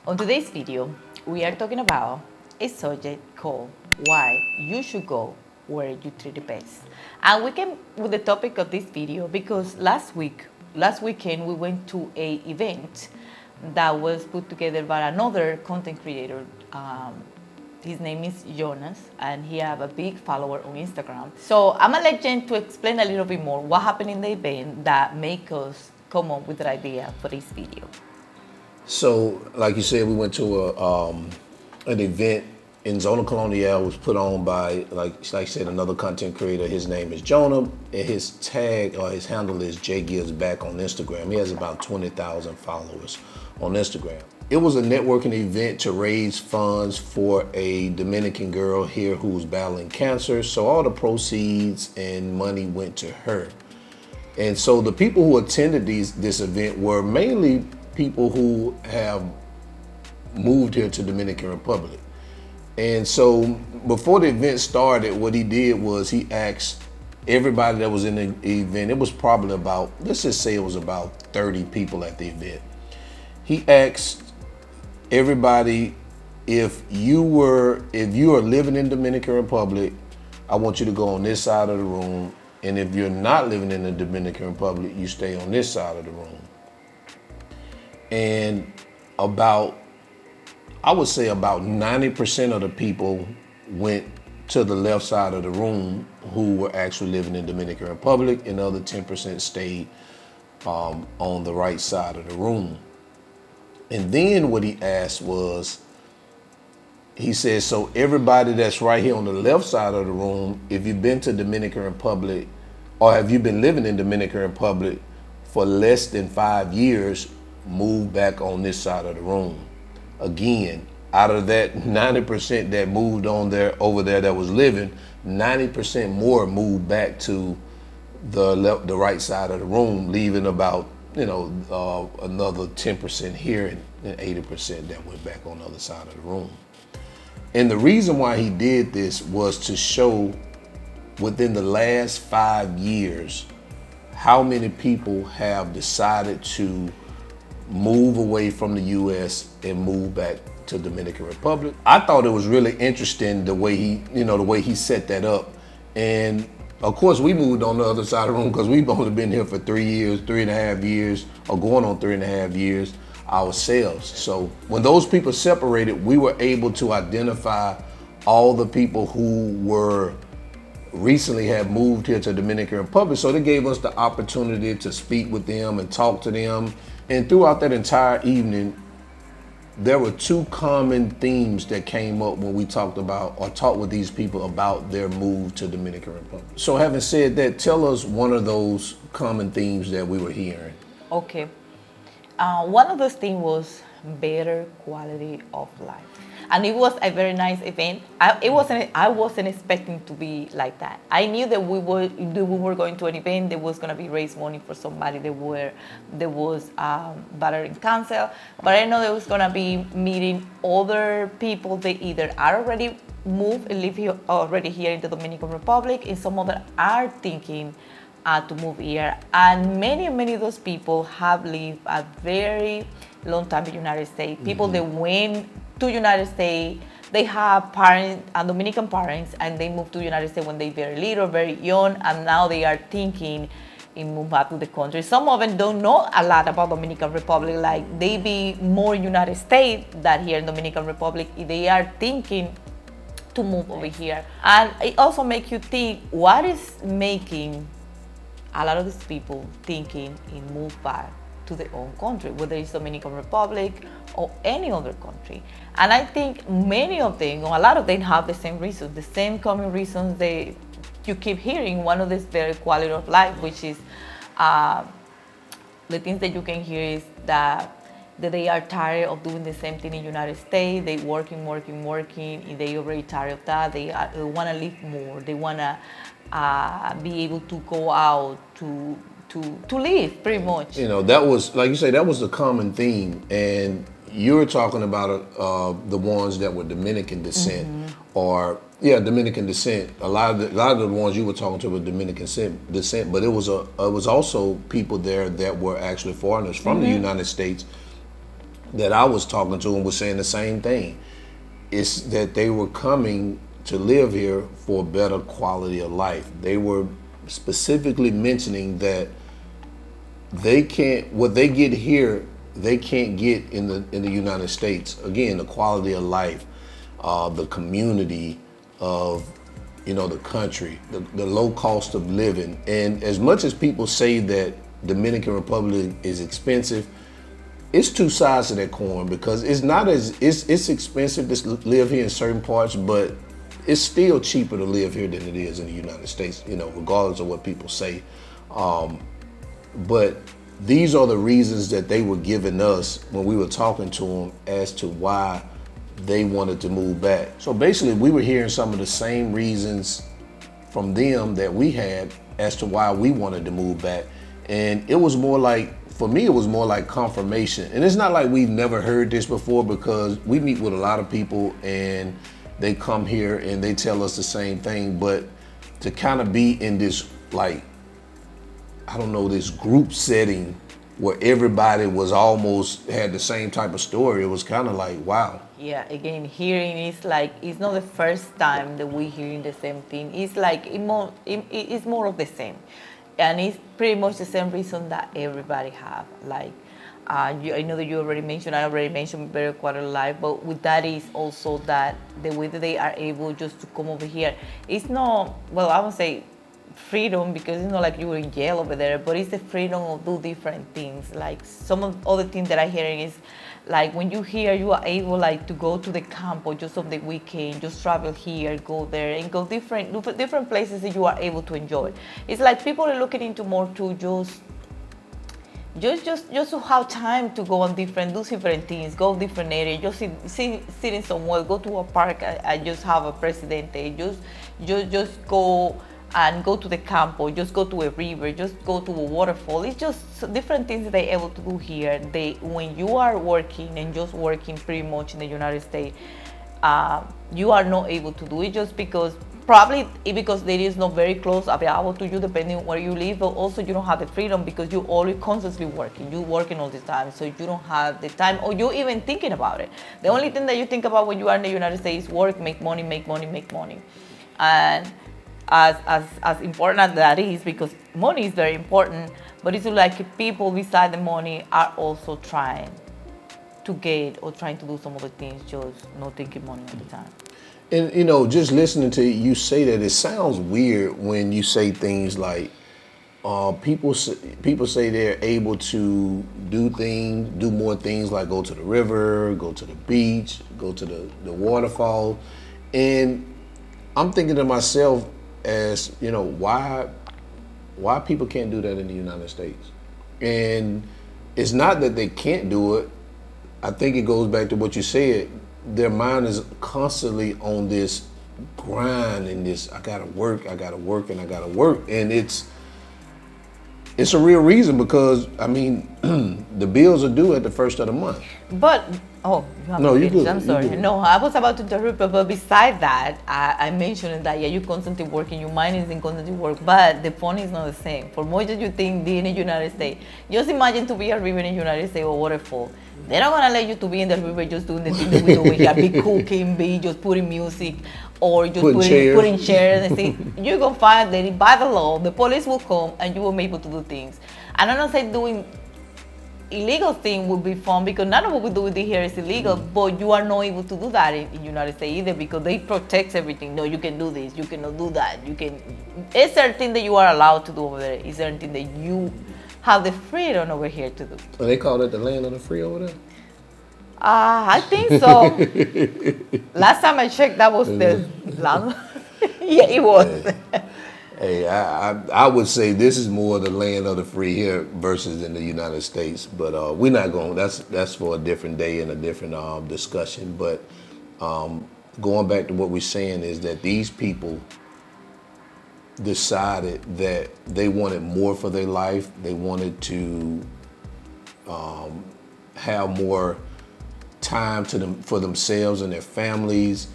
On today's video, we are talking about a subject called why you should go where you treat the best. And we came with the topic of this video because last weekend, we went to a event that was put together by another content creator. His name is Jonas, and he have a big follower on Instagram. So I'm gonna let Jen to explain a little bit more what happened in the event that make us come up with the idea for this video. So, like you said, we went to an event in Zona Colonial. Was put on by, like I said, another content creator. His name is Jonah, and his tag or his handle is J Gives Back on Instagram. He has about 20,000 followers on Instagram. It was a networking event to raise funds for a Dominican girl here who's battling cancer. So all the proceeds and money went to her. And so the people who attended this event were mainly people who have moved here to Dominican Republic. And so before the event started, what he did was he asked everybody that was in the event, it was probably about, let's just say it was about 30 people at the event. He asked everybody, if you are living in Dominican Republic, I want you to go on this side of the room. And if you're not living in the Dominican Republic, you stay on this side of the room. And I would say about 90% of the people went to the left side of the room who were actually living in Dominican Republic, and the other 10% stayed on the right side of the room. And then what he asked was, he said, so everybody that's right here on the left side of the room, if you've been to Dominican Republic, or have you been living in Dominican Republic for less than 5 years, move back on this side of the room. Again, out of that 90% that moved over there that was living, 90% more moved back to the right side of the room, leaving about another 10% here and 80% that went back on the other side of the room. And the reason why he did this was to show within the last 5 years how many people have decided to move away from the U.S. and move back to Dominican Republic. I thought it was really interesting the way he set that up. And of course, we moved on the other side of the room because we've only been here for 3.5 years, or going on 3.5 years ourselves. So when those people separated, we were able to identify all the people who were recently had moved here to Dominican Republic. So they gave us the opportunity to speak with them and talk to them. And throughout that entire evening, there were two common themes that came up when we talked with these people about their move to Dominican Republic. So having said that, tell us one of those common themes that we were hearing. Okay. One of those things was better quality of life. And it was a very nice event. I wasn't expecting to be like that. I knew that we were going to an event that was going to be raise money for somebody that was battling cancer. But I know that was going to be meeting other people that either are already moved and live here, already here in the Dominican Republic, and some other are thinking to move here. And many of those people have lived a very long time in the United States. People that went to United States, they have parents, Dominican parents, and they moved to United States when they were very little, very young, and now they are thinking in move back to the country. Some of them don't know a lot about Dominican Republic, like they be more United States than here in Dominican Republic. They are thinking to move over here. And it also makes you think, what is making a lot of these people thinking in move back to their own country, whether it's Dominican Republic or any other country. And I think many of them, or a lot of them, have the same reasons, the same common reasons you keep hearing. One of this very quality of life, which is the things that you can hear is that they are tired of doing the same thing in the United States. They working, and they already tired of that. They want to live more. They want to be able to go out to live, pretty much. That was, like you say, that was the common theme. And you're talking about the ones that were Dominican descent, or Dominican descent. A lot of the ones you were talking to were Dominican descent, but it was also people there that were actually foreigners from the United States that I was talking to them was saying the same thing. It's that they were coming to live here for a better quality of life. They were specifically mentioning that what they get here, they can't get in the United States. Again, the quality of life, the community of, the country, the low cost of living. And as much as people say that Dominican Republic is expensive, it's two sides to that coin, because it's expensive to live here in certain parts, but it's still cheaper to live here than it is in the United States, regardless of what people say. But these are the reasons that they were giving us when we were talking to them as to why they wanted to move back. So basically, we were hearing some of the same reasons from them that we had as to why we wanted to move back. And it was more like, for me, it was more like confirmation. And it's not like we've never heard this before, because we meet with a lot of people and they come here and they tell us the same thing. But to kind of be in this, like, I don't know, this group setting where everybody was almost had the same type of story, it was kind of like, wow. Yeah, again, hearing is like, it's not the first time that we're hearing the same thing. It's like, it's more of the same. And it's pretty much the same reason that everybody have. Like, I know that I already mentioned better quality of life, but with that is also that the way that they are able just to come over here, it's not, well, I would say freedom, because it's not like you were in jail over there, but it's the freedom of do different things. Like some of other things that I'm hearing is like when you here, you are able like to go to the camp or just on the weekend, just travel here, go there, and go different places that you are able to enjoy. It's like people are looking into more to just to have time to go on do different things, go different areas, just sitting somewhere, go to a park and just have a presidente, just go and go to the camp, or just go to a river, just go to a waterfall. It's just different things that they're able to do here. When you are working and just working pretty much in the United States, you are not able to do it, just because there is not very close available to you depending on where you live, but also you don't have the freedom because you're always constantly working. You're working all the time, so you don't have the time, or you're even thinking about it. The only thing that you think about when you are in the United States is work, make money. And as important as that is, because money is very important, but it's like people beside the money are also trying to get or trying to do some other things, just not thinking money all the time. And just listening to you say that, it sounds weird when you say things like people say they're able to do more things, like go to the river, go to the beach, go to the waterfall. And I'm thinking to myself, as why people can't do that in the United States. And it's not that they can't do it. I think it goes back to what you said. Their mind is constantly on this grind and this, I gotta work. And it's a real reason, because the bills are due at the first of the month. But you have no, to you finish. good. I'm sorry. No, I was about to interrupt, but beside that, I mentioned that you're constantly working, your mind is in constant work, but the fun is not the same. For much as you think being in the United States, just imagine to be a river in the United States or waterfall. They're not gonna let you to be in the river just doing the thing that we do over here, be cooking, be just putting music, or just putting chairs and see. You're gonna find that by the law, the police will come and you will be able to do things. And I'm not saying doing illegal thing would be fun, because none of what we do here is illegal, but you are not able to do that in the United States either, because they protect everything. No, you can do this, you cannot do that. It's certain thing that you are allowed to do over there. It's certain thing that you have the freedom over here to do. Oh, they call it the land of the free over there? I think so. Last time I checked, that was the land. Yeah, it was. Hey, I would say this is more the land of the free here versus in the United States, but we're not going. That's for a different day and a different discussion. But going back to what we're saying is that these people decided that they wanted more for their life. They wanted to have more time for themselves and their families.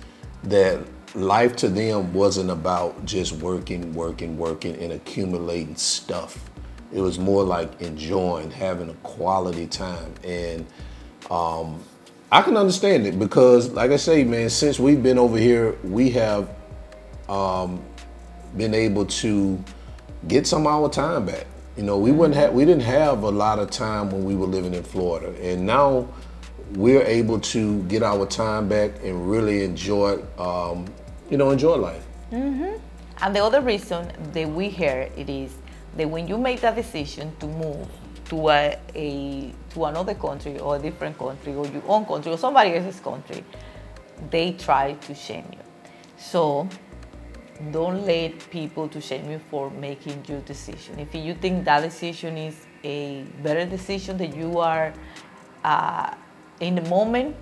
That life to them wasn't about just working and accumulating stuff. It was more like enjoying, having a quality time. And I can understand it because, like I say, man, since we've been over here, we have been able to get some of our time back. You know, we didn't have a lot of time when we were living in Florida, and now we're able to get our time back and really enjoy, enjoy life. And the other reason that we hear it is that when you make that decision to move to to another country or a different country or your own country or somebody else's country, they try to shame you. So don't let people to shame you for making your decision. If you think that decision is a better decision that you are in the moment,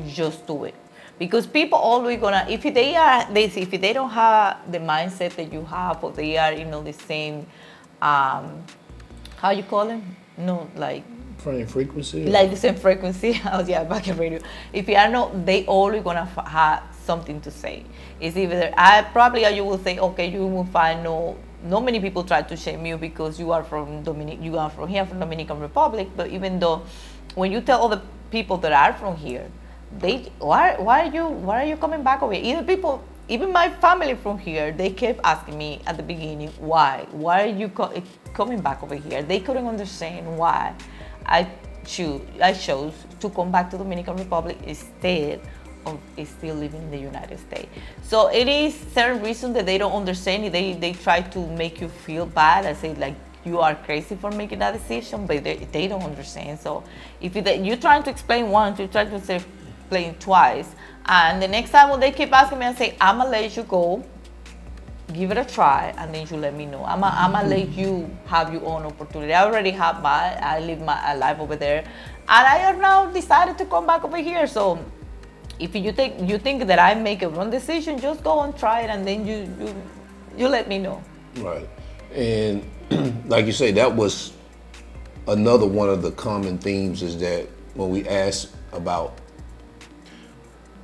just do it. Because people always gonna, if they don't have the mindset that you have, or they are, the same, how you call them? No, like Same frequency? like the same frequency. Oh yeah, back in radio. If you are not, they always gonna have something to say. It's either you will say, okay, you will find no many people try to shame you because you are from Dominican Republic. But even though, when you tell other people that are from here, why are you coming back over here? Even my family from here, they kept asking me at the beginning, why are you coming back over here? They couldn't understand why I chose to come back to Dominican Republic instead of still living in the United States. So it is certain reasons that they don't understand. They try to make you feel bad. I say, like, you are crazy for making that decision, but they don't understand. So if you're trying to explain once, you try to explain twice, and the next time when they keep asking me, I say, I'ma let you go, give it a try, and then you let me know. I'ma let you have your own opportunity. I already have I live my life over there, and I have now decided to come back over here. So if you think that I make a wrong decision, just go and try it, and then you let me know. Right. And like you say, that was another one of the common themes, is that when we asked about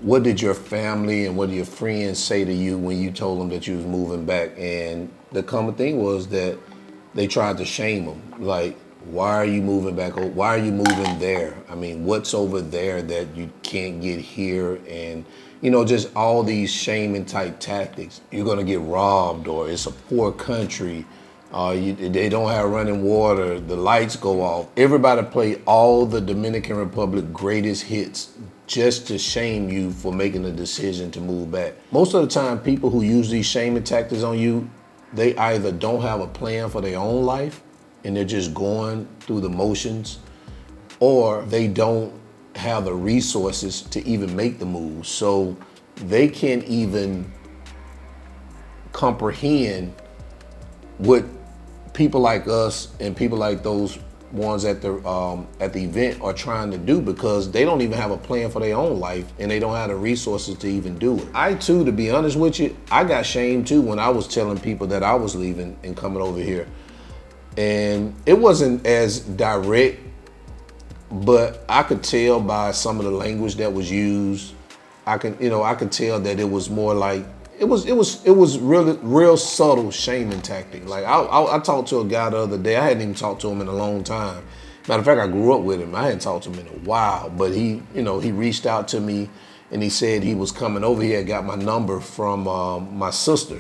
what did your family and what did your friends say to you when you told them that you was moving back, and the common thing was that they tried to shame them. Like, why are you moving back? Why are you moving there? I mean, what's over there that you can't get here? And, just all these shaming type tactics. You're going to get robbed, or it's a poor country. They don't have running water. The lights go off. Everybody play all the Dominican Republic greatest hits just to shame you for making a decision to move back. Most of the time, people who use these shaming tactics on you, they either don't have a plan for their own life and they're just going through the motions, or they don't have the resources to even make the move. So they can't even comprehend what people like us and people like those ones at the event are trying to do, because they don't even have a plan for their own life and they don't have the resources to even do it. I too, to be honest with you, I got shamed too when I was telling people that I was leaving and coming over here. And it wasn't as direct, but I could tell by some of the language that was used. I could tell that it was more like, it was really real subtle shaming tactic. Like I talked to a guy the other day. I hadn't even talked to him in a long time. Matter of fact, I grew up with him. I hadn't talked to him in a while, but he reached out to me and he said he was coming over here. Got my number from my sister,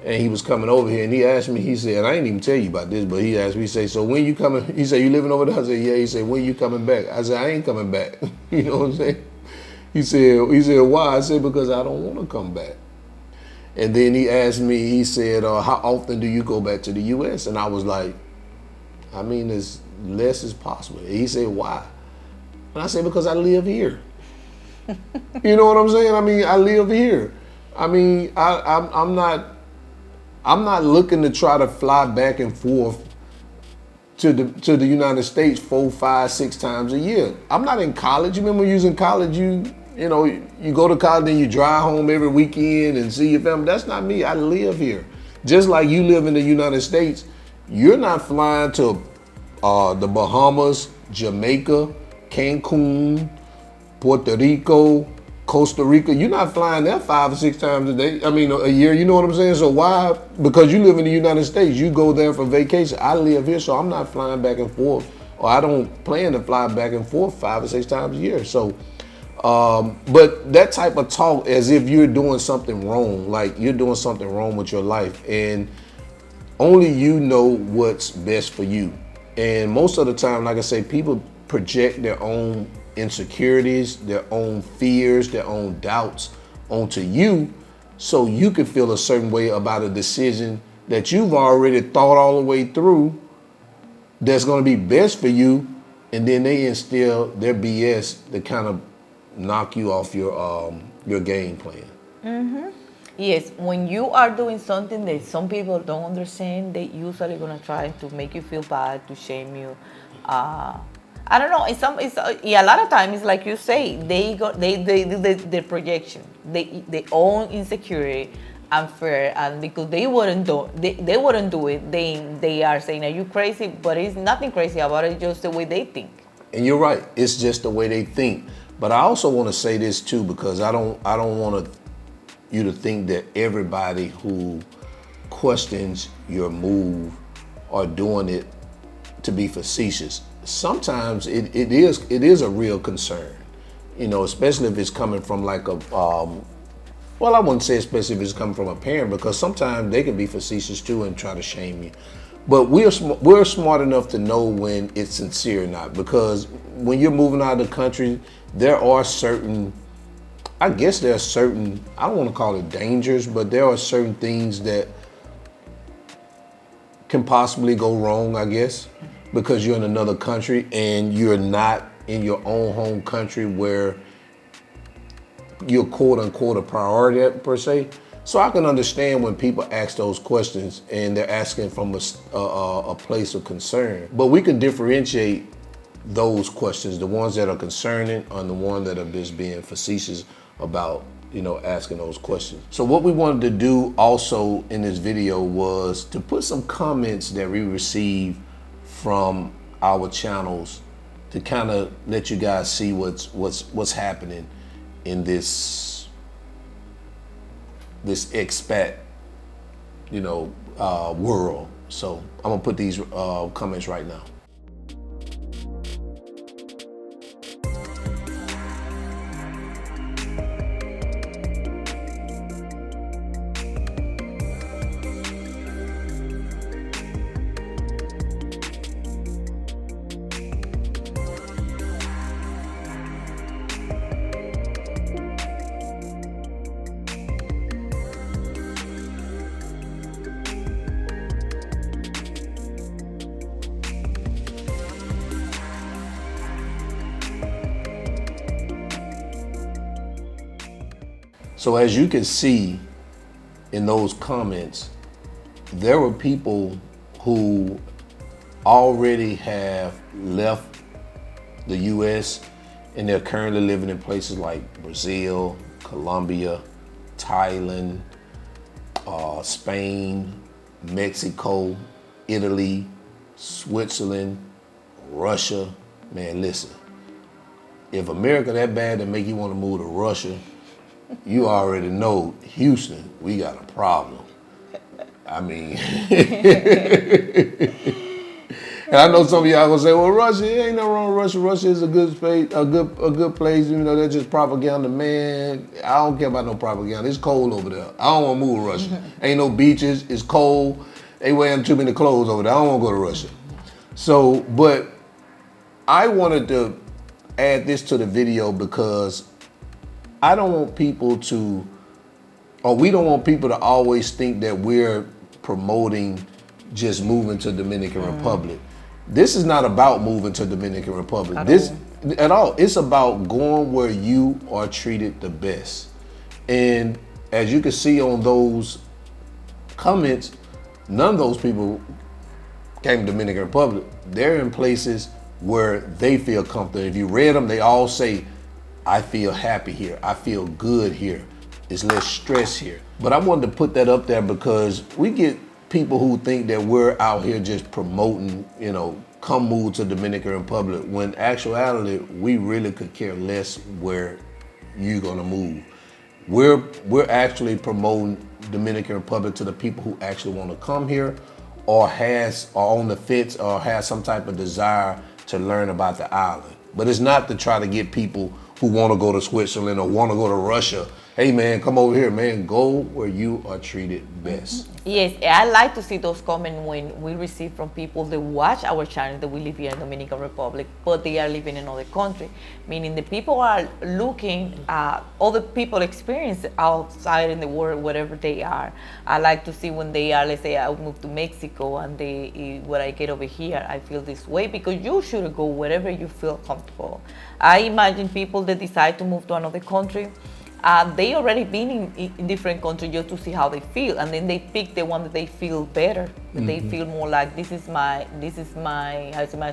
and he was coming over here. And he asked me. He said, I didn't even tell you about this, but he asked me. He said, so when you coming? He said, you living over there? I said, yeah. He said, when you coming back? I said, I ain't coming back. You know what I'm saying? He said, why? I said, because I don't want to come back. And then he asked me, he said, how often do you go back to the U.S.? And I was like, I mean, as less as possible. And he said, why? And I said, because I live here. You know what I'm saying? I mean, I live here. I mean, I'm not looking to try to fly back and forth to the United States 4, 5, 6 times a year. I'm not in college. You remember when you was in college, you go to college and you drive home every weekend and see your family. That's not me. I live here. Just like you live in the United States, you're not flying to the Bahamas, Jamaica, Cancun, Puerto Rico, Costa Rica. You're not flying there 5 or 6 times a year. You know what I'm saying? So why? Because you live in the United States, you go there for vacation. I live here, so I'm not flying back and forth or I don't plan to fly back and forth 5 or 6 times a year. So, but that type of talk as if you're doing something wrong, like you're doing something wrong with your life, and only you know what's best for you. And most of the time, like I say, people project their own insecurities, their own fears, their own doubts onto you, so you can feel a certain way about a decision that you've already thought all the way through that's going to be best for you, and then they instill their BS to kind of knock you off your game plan. Yes, when you are doing something that some people don't understand, they usually gonna try to make you feel bad, to shame you. I don't know. A lot of times, like you say, they do the projection, they own insecurity and fear, and because they wouldn't do it, they are saying, "Are you crazy?" But it's nothing crazy about it; just the way they think. And you're right. It's just the way they think. But I also want to say this too, because I don't want you to think that everybody who questions your move are doing it to be facetious. Sometimes it is a real concern, you know, especially if it's coming from like a well, I wouldn't say especially if it's coming from a parent, because sometimes they can be facetious too and try to shame you. But we're smart enough to know when it's sincere or not, because when you're moving out of the country, there are certain, I guess there are certain, I don't want to call it dangers, but there are certain things that can possibly go wrong, I guess, because you're in another country and you're not in your own home country where you're quote unquote a priority per se. So I can understand when people ask those questions and they're asking from a place of concern. But we can differentiate those questions, the ones that are concerning and the ones that are just being facetious about, you know, asking those questions. So what we wanted to do also in this video was to put some comments that we received from our channels to kind of let you guys see what's happening in this expat, you know, world. So I'm gonna put these comments right now. So as you can see in those comments, there were people who already have left the US and they're currently living in places like Brazil, Colombia, Thailand, Spain, Mexico, Italy, Switzerland, Russia. Man, listen, if America that bad to make you want to move to Russia, you already know, Houston, we got a problem. I mean, and I know some of y'all gonna say, well, Russia, ain't nothing wrong with Russia. Russia is a good place, a good place. You know, that's just propaganda, man. I don't care about no propaganda. It's cold over there. I don't want to move to Russia. Ain't no beaches. It's cold. They wearing too many clothes over there. I don't want to go to Russia. So, but I wanted to add this to the video because I don't want people to, or we don't want people to always think that we're promoting just moving to Dominican Republic. This is not about moving to Dominican Republic. At all. It's about going where you are treated the best. And as you can see on those comments, none of those people came to Dominican Republic. They're in places where they feel comfortable. If you read them, they all say, I feel happy here. I feel good here. There's less stress here. But I wanted to put that up there because we get people who think that we're out here just promoting, you know, come move to Dominican Republic, when actuality, we really could care less where you're gonna move. We're actually promoting Dominican Republic to the people who actually want to come here or on the fence or has some type of desire to learn about the island. But it's not to try to get people who want to go to Switzerland or want to go to Russia. Hey man, come over here, man. Go where you are treated best. Yes, I like to see those comments when we receive from people that watch our channel that we live here in Dominican Republic, but they are living in another country. Meaning the people are looking at other people experience outside in the world, wherever they are. I like to see when they are, let's say I moved to Mexico and when I get over here, I feel this way, because you should go wherever you feel comfortable. I imagine people that decide to move to another country, they already been in different countries just to see how they feel, and then they pick the one that they feel better. That they feel more like this is my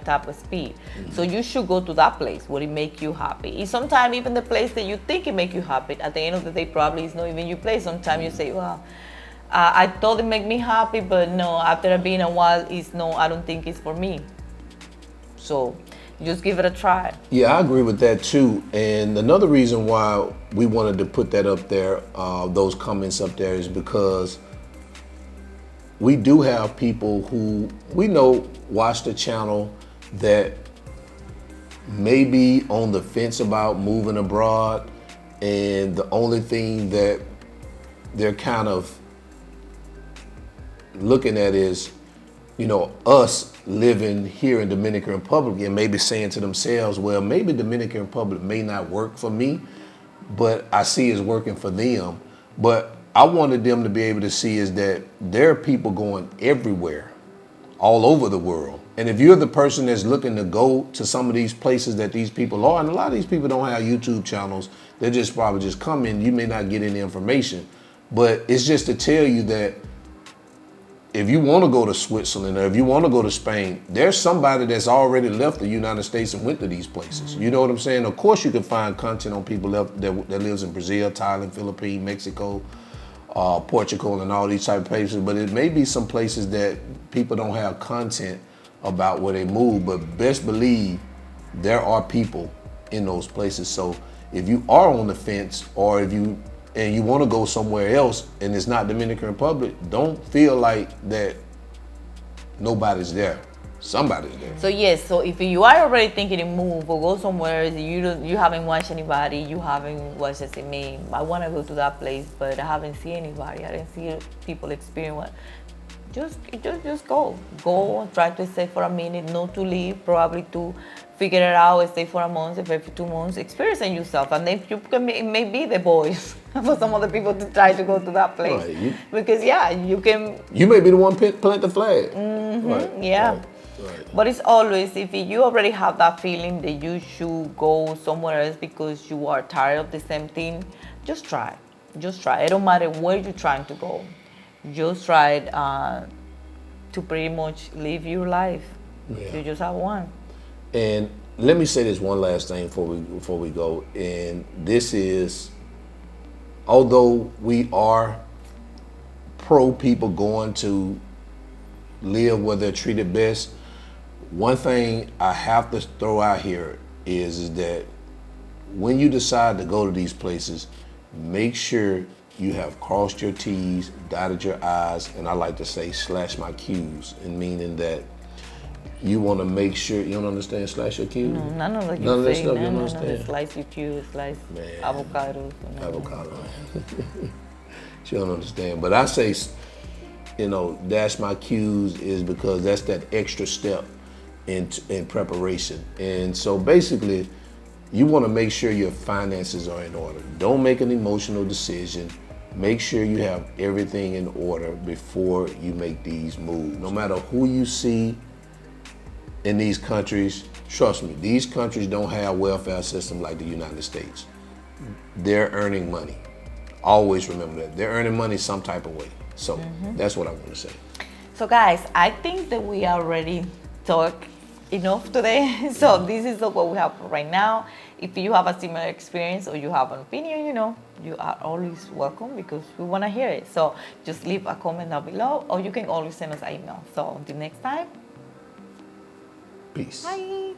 type of speed. So you should go to that place where it make you happy. Sometimes even the place that you think it make you happy, at the end of the day probably is not even your place. Sometimes you say, well, I thought it make me happy, but no, after being a while, I don't think it's for me. So just give it a try. Yeah, I agree with that too. And another reason why we wanted to put that up there, those comments up there, is because we do have people who we know watch the channel that may be on the fence about moving abroad, and the only thing that they're kind of looking at is, us living here in Dominican Republic, and maybe saying to themselves, well, maybe Dominican Republic may not work for me, but I see it's working for them. But I wanted them to be able to see is that there are people going everywhere, all over the world. And if you're the person that's looking to go to some of these places that these people are, and a lot of these people don't have YouTube channels, they're just probably just come in, you may not get any information, but it's just to tell you that if you want to go to Switzerland or if you want to go to Spain, there's somebody that's already left the United States and went to these places. You know what I'm saying? Of course, you can find content on people that lives in Brazil, Thailand, Philippines, Mexico, Portugal, and all these type of places. But it may be some places that people don't have content about where they move. But best believe there are people in those places. So if you are on the fence, or if you want to go somewhere else and it's not Dominican Republic, don't feel like that nobody's there. Somebody's there. So yes, so if you are already thinking to move or go somewhere, you haven't watched anybody, you haven't watched, let's say me, I want to go to that place, but I haven't seen anybody, I didn't see people experience what. Just go and try to stay for a minute, not to leave, probably to figure it out, stay for a month, stay for 2 months, experiencing yourself, and then it may be the boys for some other people to try to go to that place. Right, because you can. You may be the one plant the flag. Right, yeah. Right. But it's always, if you already have that feeling that you should go somewhere else because you are tired of the same thing, just try. It don't matter where you're trying to go. Just try to pretty much live your life. Yeah. You just have one. And let me say this one last thing before we go. And this is, although we are pro people going to live where they're treated best, one thing I have to throw out here is that when you decide to go to these places, make sure you have crossed your T's, dotted your I's, and I like to say slash my Q's, in meaning that you want to make sure, you don't understand slash your Q's? No, none of that stuff, you don't understand? No, slice your Q's, slice avocados. Avocado. She don't understand, but I say, dash my Q's is because that's that extra step in preparation. And so basically, you want to make sure your finances are in order. Don't make an emotional decision. Make sure you have everything in order before you make these moves. No matter who you see in these countries, trust me, these countries don't have welfare system like the United States. They're earning money. Always remember that. They're earning money some type of way. So that's what I want to say. So guys, I think that we already talked enough today. So this is what we have right now. If you have a similar experience or you have an opinion, you are always welcome because we want to hear it. So just leave a comment down below, or you can always send us an email. So until next time. Peace. Bye.